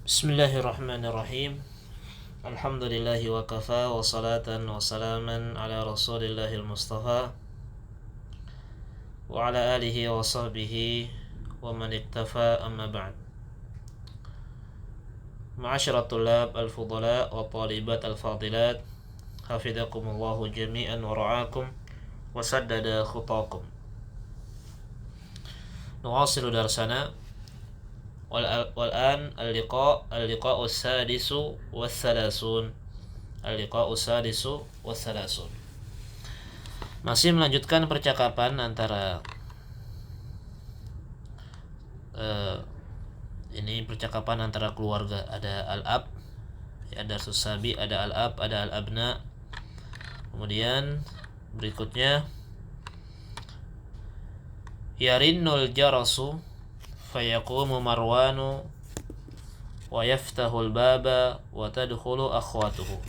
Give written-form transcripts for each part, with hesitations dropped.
Bismillahirrahmanirrahim. Alhamdulillahi wa kafa wa salatan wa salaman ala rasulillahil mustafa wa ala alihi wa sahbihi wa man iktafa amma ba'd. Ma'asyiral tullab al-fudala wa talibat al-fadilat, hafizakumullahu jami'an wa ra'akum wa saddada khutakum. Nuwasilu darsana والآن اللقاء السادس والثلاثون. Masih melanjutkan percakapan antara percakapan antara keluarga. Ada al-ab, ada susabi, ada al-ab, ada al-abna. Kemudian berikutnya yarinnul jarasu fayaqumu Marwanu wa yaftahul baba wa tadkhulu akhwatuhu.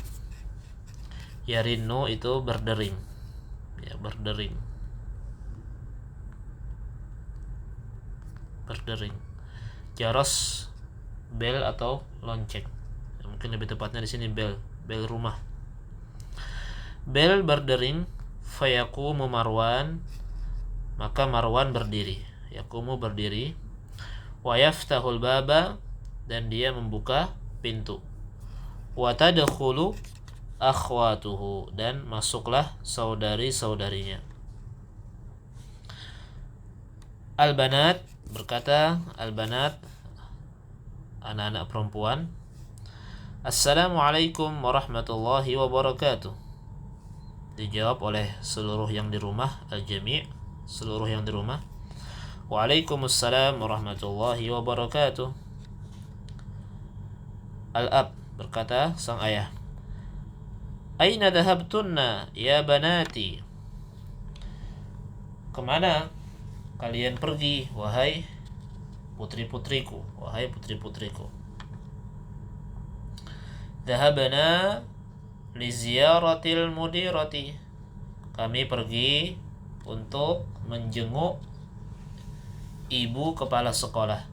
Yarinnu itu berdering, ya, berdering. Jaros bel atau lonceng, ya, mungkin lebih tepatnya di sini bel rumah. Bel berdering, fayaqumu Marwan, maka Marwan berdiri, yaqumu berdiri, wa yaftahul baba, dan dia membuka pintu, wa tadkhulu akhwatuhu, dan masuklah saudari-saudarinya. Al-banat, berkata al-banat, anak-anak perempuan, Assalamualaikum warahmatullahi wabarakatuh. Dijawab oleh seluruh yang di rumah, al-jami', seluruh yang di rumah, Waalaikumsalam warahmatullahi wabarakatuh. Al-ab, berkata sang ayah, Aina dhahabtunna ya banati? Kemana kalian pergi, wahai putri-putriku, wahai putri-putriku? Dhahabna li ziyaratil mudirati. Kami pergi untuk menjenguk ibu kepala sekolah,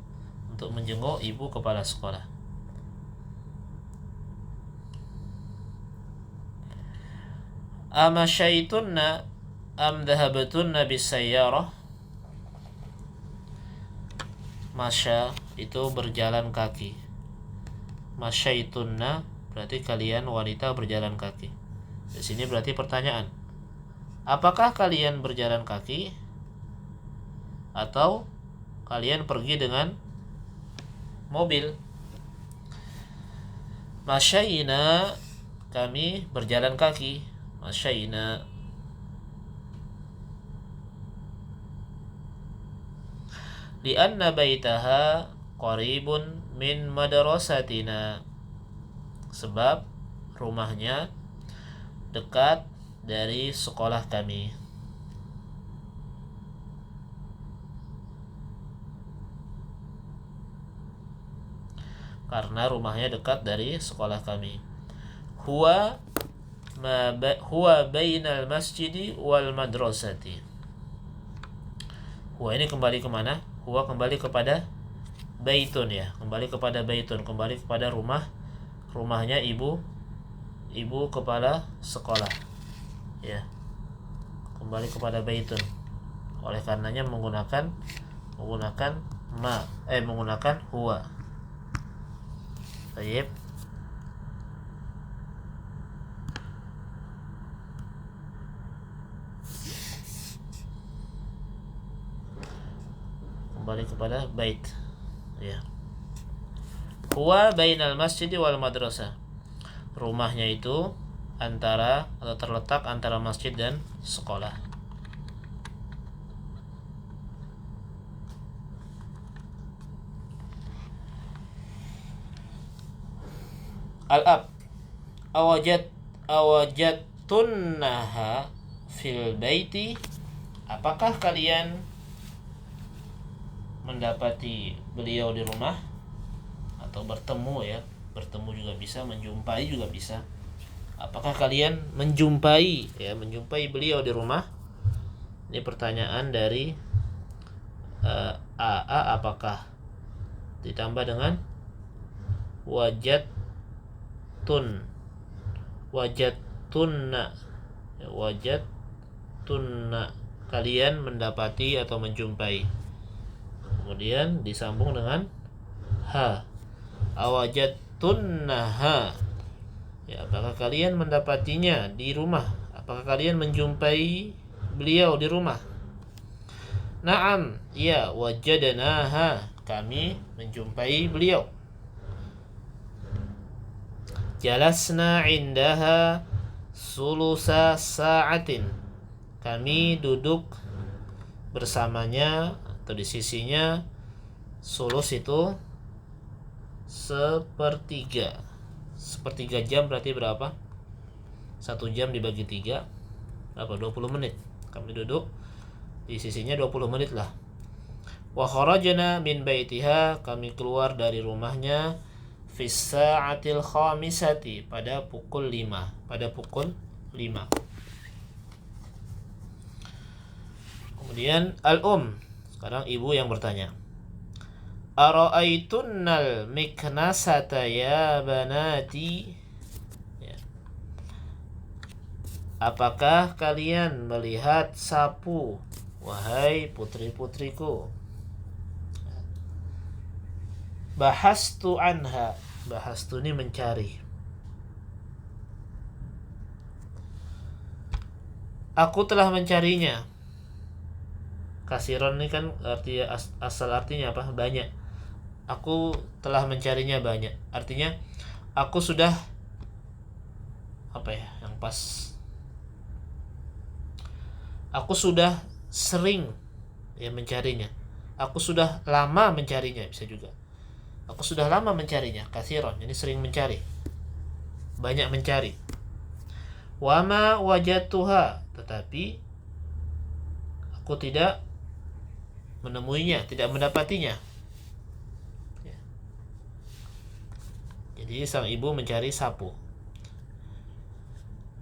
Amashaitunna am dhahabtunna bisayyarah? Masya itu berjalan kaki. Masyaitunna berarti kalian wanita berjalan kaki. Di sini berarti pertanyaan, apakah kalian berjalan kaki atau kalian pergi dengan mobil? Masyayna, kami berjalan kaki. Masyayna. Lianna baitaha qaribun min madrasatina. Sebab rumahnya dekat dari sekolah kami. Karena rumahnya dekat dari sekolah kami. Huwa bainal masjidi wal madrasati. Huwa ini kembali kemana? Huwa kembali kepada baitun, ya, kembali kepada baitun, kembali kepada rumahnya ibu kepala sekolah, ya, kembali kepada baitun. Oleh karenanya menggunakan huwa. Baik. Kembali kepada bait, ya. Huwa bainal masjid wal madrasah. Rumahnya itu antara atau terletak antara masjid dan sekolah. Al-ab, awajadtunnaha fil baiti? Apakah kalian mendapati beliau di rumah? Atau bertemu, ya, bertemu juga bisa, menjumpai juga bisa. Apakah kalian menjumpai beliau di rumah? Ini pertanyaan dari apakah ditambah dengan wajadtun, wajadtunna, ya, wajadtunna, kalian mendapati atau menjumpai. Kemudian disambung dengan ha, awajadtunnaha, ya, apakah kalian mendapatinya di rumah, apakah kalian menjumpai beliau di rumah. Naam, ya, wajadnaha, kami menjumpai beliau. Jalasna indaha sulusa sa'atin, kami duduk bersamanya atau di sisinya. Sulus itu sepertiga. Sepertiga jam berarti berapa? 1 jam dibagi 3 berapa? 20 menit. Kami duduk di sisinya 20 menit lah. Wa kharajna min baitiha, kami keluar dari rumahnya fis sa'atil khamisati, pada pukul 5. Pada pukul 5. Kemudian sekarang ibu yang bertanya. Ara'aitunnal miknasata ya banati, ya. Apakah kalian melihat sapu, wahai putri-putriku? Bahastu anha, bahastu ini mencari. Aku telah mencarinya. Kasiron ini kan asal artinya apa? Banyak. Aku telah mencarinya banyak. Artinya aku sudah, apa ya yang pas? Aku sudah sering, ya, mencarinya. Aku sudah lama mencarinya, bisa juga. Aku sudah lama mencarinya. Kasiron, jadi sering mencari, banyak mencari. Wama wajadtuha, tetapi aku tidak menemuinya, tidak mendapatinya. Ya. Jadi sang ibu mencari sapu.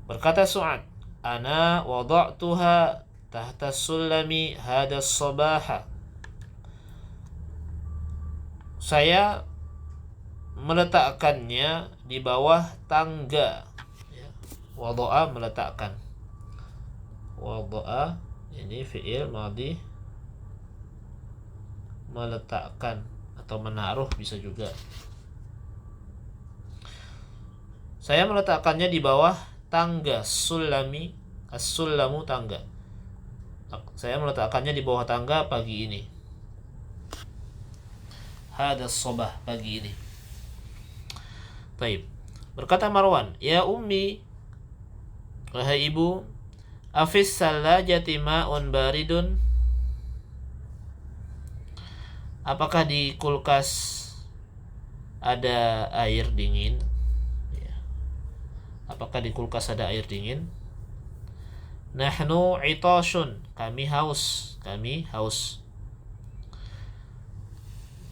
Berkata Su'ad, ana wada'tuha tahta sulami hadas sabaha, saya meletakkannya di bawah tangga. Ya. Wada'a, meletakkan. Wada'a ini fi'il madhi, meletakkan atau menaruh bisa juga. Saya meletakkannya di bawah tangga. Sulami, as-sulamu, tangga. Saya meletakkannya di bawah tangga pagi ini. Hadas sobah, pagi ini. Baik. Berkata Marwan, ya ummi, wahai ibu, afis salajati ma'un baridun, apakah di kulkas ada air dingin? Ya. Apakah di kulkas ada air dingin? Nahnu itashun, kami haus, kami haus.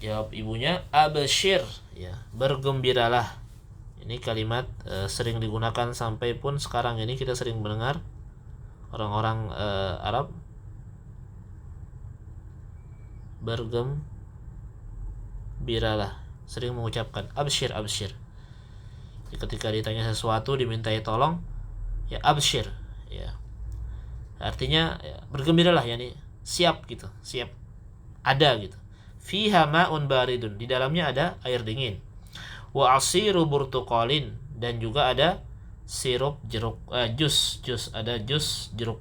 Jawab ibunya, abshir, ya, bergembiralah. Ini kalimat sering digunakan sampai pun sekarang ini kita sering mendengar orang-orang Arab bergembiralah, sering mengucapkan abshir, abshir. Jadi ketika ditanya sesuatu, dimintai tolong, ya abshir, ya. Artinya ya, bergembiralah, yani siap gitu, siap, ada gitu. Fiha ma'un baridun, di dalamnya ada air dingin. Wa asiru burtuqalin, dan juga ada sirup jeruk, jus, ada jus jeruk.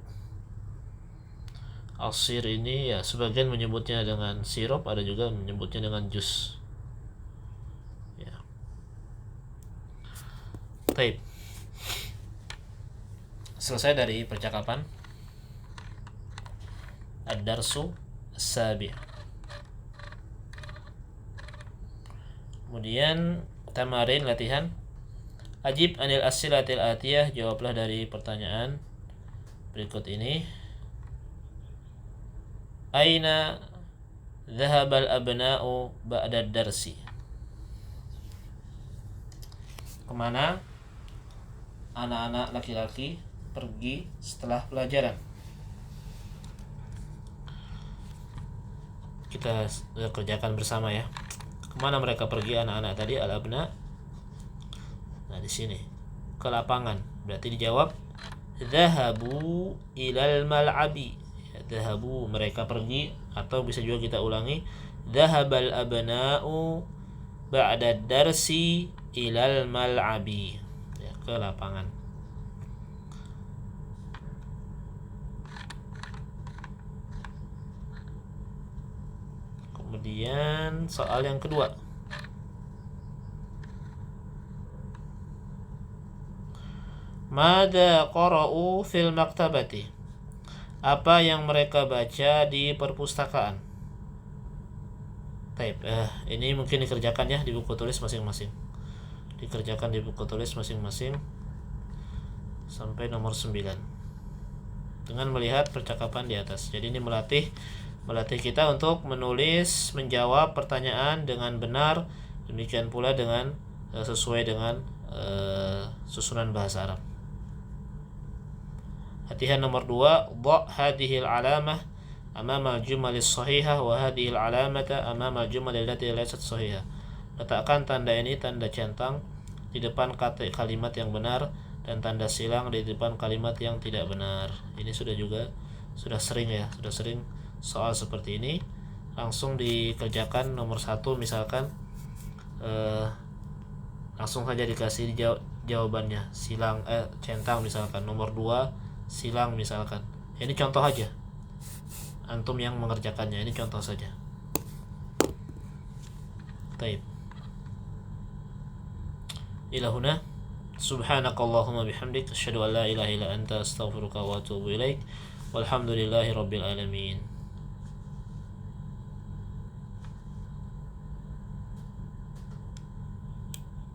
Asir ini ya sebagian menyebutnya dengan sirup, ada juga menyebutnya dengan jus. Ya. Baik. Selesai dari percakapan. Ad-darsu as-sabi'. Kemudian tamarin, latihan. Ajib anil as-silatil atiyah, jawablah dari pertanyaan berikut ini. Aina dhahabal abna'u ba'da darsi, kemana anak-anak laki-laki pergi setelah pelajaran? Kita kerjakan bersama ya. Kemana mereka pergi anak-anak tadi? Al-abna Nah, di sini ke lapangan. Berarti dijawab dhahabu ilal mal'abi. Ya, dhahabu mereka pergi, atau bisa juga kita ulangi dhahabal abna'u ba'da darsi ilal mal'abi. Ya, ke lapangan. Kemudian soal yang kedua. Mada qara'u fil maktabati? Apa yang mereka baca di perpustakaan? Taib. Ini mungkin dikerjakan ya di buku tulis masing-masing. Dikerjakan di buku tulis masing-masing sampai nomor 9. Dengan melihat percakapan di atas. Jadi ini melatih kita untuk menulis, menjawab pertanyaan dengan benar, demikian pula dengan sesuai dengan susunan bahasa Arab. Latihan nomor 2, dha' hadhil alamah amama al-jumal as-sahihah wa hadhil alamata amama al-jumal allati laysat sahihah. Letakkan tanda ini, tanda centang, di depan kalimat yang benar dan tanda silang di depan kalimat yang tidak benar. Ini sudah sering soal seperti ini. Langsung dikerjakan nomor 1 misalkan, langsung saja dikasih jawabannya, silang centang misalkan. Nomor 2 silang misalkan. Ini contoh aja, antum yang mengerjakannya, ini contoh saja. Baik. Ila huna subhanakallahumma bihamdik asyhadu an la ilaha illa anta astaghfiruka wa atubu ilaik walhamdulillahi rabbil alamin.